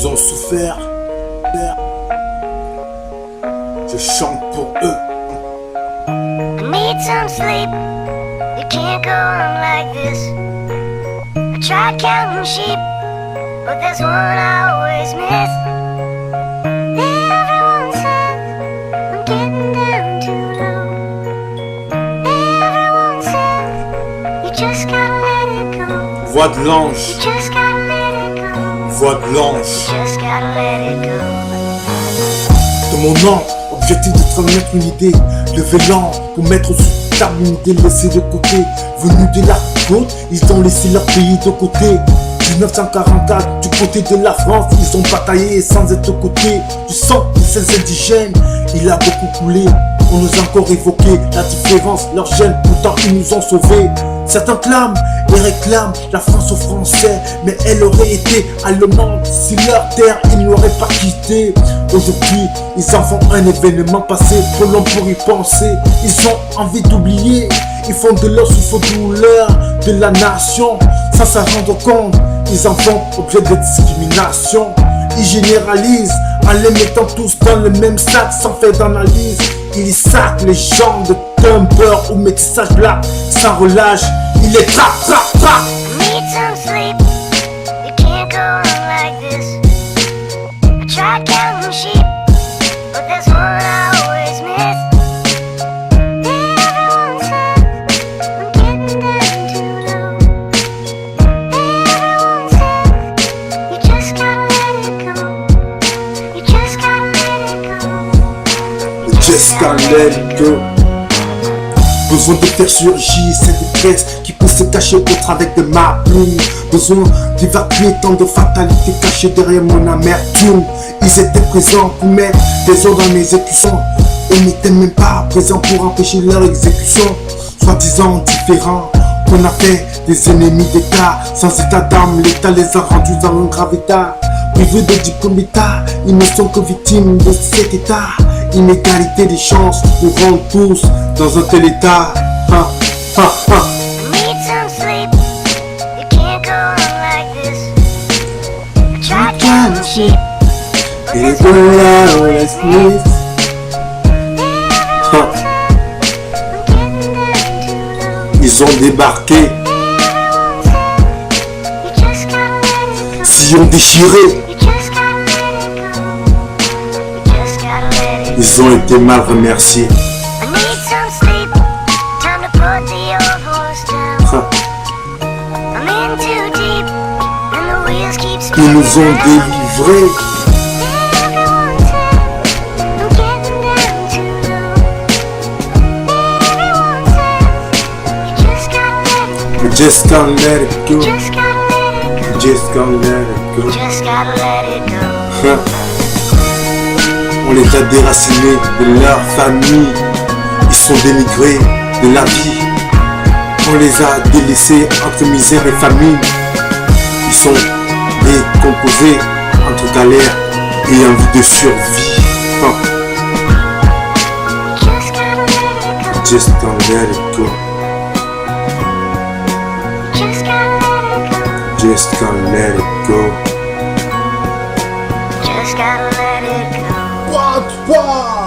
ils ont souffert. Je chante pour eux. I need some sleep. You can't go on like this. I tried counting sheep, but there's one I always miss. Everyone says I'm getting down too low. Everyone says you just gotta let it go. Voix de l'ange, You just gotta let it go. voix de l'ange. You just gotta let it go. De mon nom, objectif de transmettre une idée. Lever l'an pour mettre sous table une idée laissée de côté. Venus de la côte, ils ont laissé leur pays de côté. 1944, du côté de la France, ils ont bataillé sans être aux côtés du sang de ces indigènes. Il a beaucoup coulé, on nous a encore évoqué la différence, leur gêne, pourtant ils nous ont sauvés. Certains clament et réclament la France aux Français, mais elle aurait été allemande si leur terre ils ne l'auraient pas quittée. Aujourd'hui, ils en font un événement passé, trop long pour y penser. Ils ont envie d'oublier, ils font de leur souffre-douleur de la nation, sans s'en rendre compte. Ils en font objet de discrimination. Ils généralisent en les mettant tous dans le même sac sans faire d'analyse. Ils sacent les gens de Tumblr ou métissage black sans relâche. Ils les trappent, trappent, trappent. Need some sleep. You can't go on like this. I tried counting sheep, but there's one I always miss. Everyone says I'm getting down too low. Everyone says you just gotta let it go. You just gotta let it go. Just can't let it go. Besoin de faire surgir cette détresse qui peut se cacher au travers de ma plume. Besoin d'évacuer tant de fatalités cachées derrière mon amertume. Ils étaient présents pour mettre des ordres dans mes exécutions et n'étaient même pas présents pour empêcher leur exécution. Soi-disant différents, qu'on a fait des ennemis d'État. Sans état d'âme, l'État les a rendus dans un grave état. Privés de diplôme d'État, ils ne sont que victimes de cet état. Inégalité des chances pour rendre tous dans un tel état. Ha, ha, ha. Need some sleep. You can't go on like this. I tried counting sheep, but Et there's les one I on always laisse miss. Ha. I'm getting down too low. Ils ont débarqué, Everyone says you just gotta let it go. s'y ont déchiré. You just gotta let it go. You just gotta let it go. Ils ont été mal remerciés. I need some sleep. Time to put the old horse down. Ha. I'm in too deep, and the wheels keep Ils spinning nous ont round. délivrés. Everyone says I'm getting down too low. Everyone says you just gotta let it go. We just can't let it go. Just gotta let it go. We just can't let it go. Just gotta let it go. Ha. On les a déracinés de leur famille. Ils sont dénigrés de la vie. On les a délaissés entre misère et famine. Ils sont décomposés entre galère et envie de survie. Ha. Just gotta let it go. Just can't let it go. Just gotta let it go. Just can't let it go. Just gotta let it go. What?